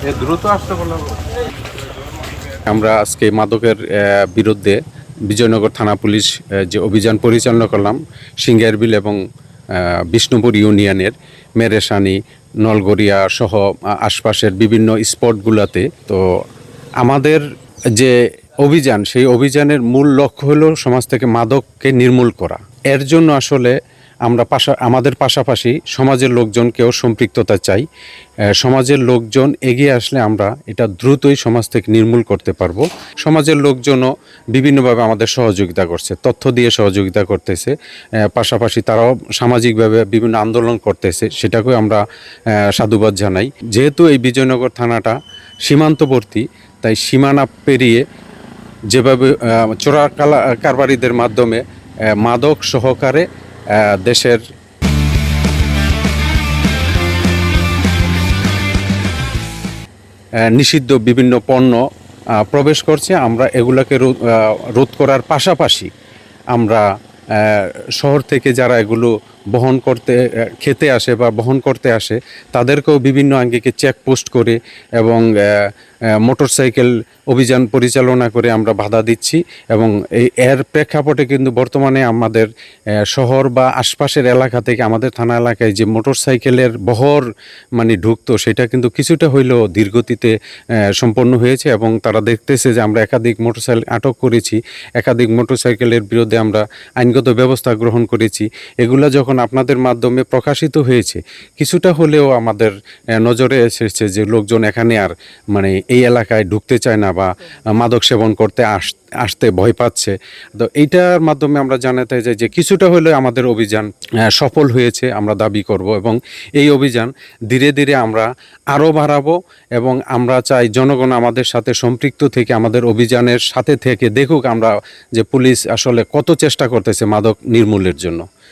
দ্রুত আসতে বললাম। আমরা আজকে মাদকের বিরুদ্ধে বিজয়নগর থানা পুলিশ যে অভিযান পরিচালনা করলাম সিঙ্গারবিল এবং বিষ্ণুপুর ইউনিয়নের মেরেশানি নলগড়িয়া সহ আশপাশের বিভিন্ন স্পটগুলোতে। তো আমাদের যে অভিযান, সেই অভিযানের মূল লক্ষ্য হলো সমাজ থেকে মাদককে নির্মূল করা। এর জন্য আসলে আমরা আমাদের পাশাপাশি সমাজের লোকজনকেও সম্পৃক্ততা চাই। সমাজের লোকজন এগিয়ে আসলে আমরা এটা দ্রুতই সমাজ থেকে নির্মূল করতে পারবো। সমাজের লোকজনও বিভিন্নভাবে আমাদের সহযোগিতা করছে, তথ্য দিয়ে সহযোগিতা করতেছে, পাশাপাশি তারাও সামাজিকভাবে বিভিন্ন আন্দোলন করতেছে, সেটাকেও আমরা সাধুবাদ জানাই। যেহেতু এই বিজয়নগর থানাটা সীমান্তবর্তী, তাই সীমানা পেরিয়ে যেভাবে চোরা কারবারিদের মাধ্যমে মাদক সহকারে দেশের নিষিদ্ধ বিভিন্ন পণ্য প্রবেশ করছে, আমরা এগুলোকে রোধ করার পাশাপাশি আমরা শহর থেকে যারা এগুলো বহন করতে খেতে আসে বা বহন করতে আসে তাদেরকেও বিভিন্ন আঙ্গিকে চেকপোস্ট করে এবং মোটরসাইকেল অভিযান পরিচালনা করে আমরা বাধা দিচ্ছি। এবং এর প্রেক্ষাপটে কিন্তু বর্তমানে আমাদের শহর বা আশপাশের এলাকা থেকে আমাদের থানা এলাকায় যে মোটরসাইকেলের বহর মানে ঢুকতো, সেটা কিন্তু কিছুটা হইলেও ধীরগতিতে সম্পন্ন হয়েছে এবং তারা দেখতেছে যে আমরা একাধিক মোটরসাইকেল আটক করেছি, একাধিক মোটরসাইকেলের বিরুদ্ধে আমরা আইনগত ব্যবস্থা গ্রহণ করেছি। এগুলো যখন আপনাদের মাধ্যমে প্রকাশিত হয়েছে, কিছুটা হলেও আমাদের নজরে এসেছে যে লোকজন এখানে আর মানে এই এলাকায় ঢুকতে চায় না বা মাদক সেবন করতে আসতে ভয় পাচ্ছে। তো এইটার মাধ্যমে আমরা জানাতে চাই যে কিছুটা হলেও আমাদের অভিযান সফল হয়েছে আমরা দাবি করব এবং এই অভিযান ধীরে ধীরে আমরা আরও বাড়াবো এবং আমরা চাই জনগণ আমাদের সাথে সম্পৃক্ত থেকে আমাদের অভিযানের সাথে থেকে দেখুক আমরা যে পুলিশ আসলে কত চেষ্টা করতেছে মাদক নির্মূলের জন্য।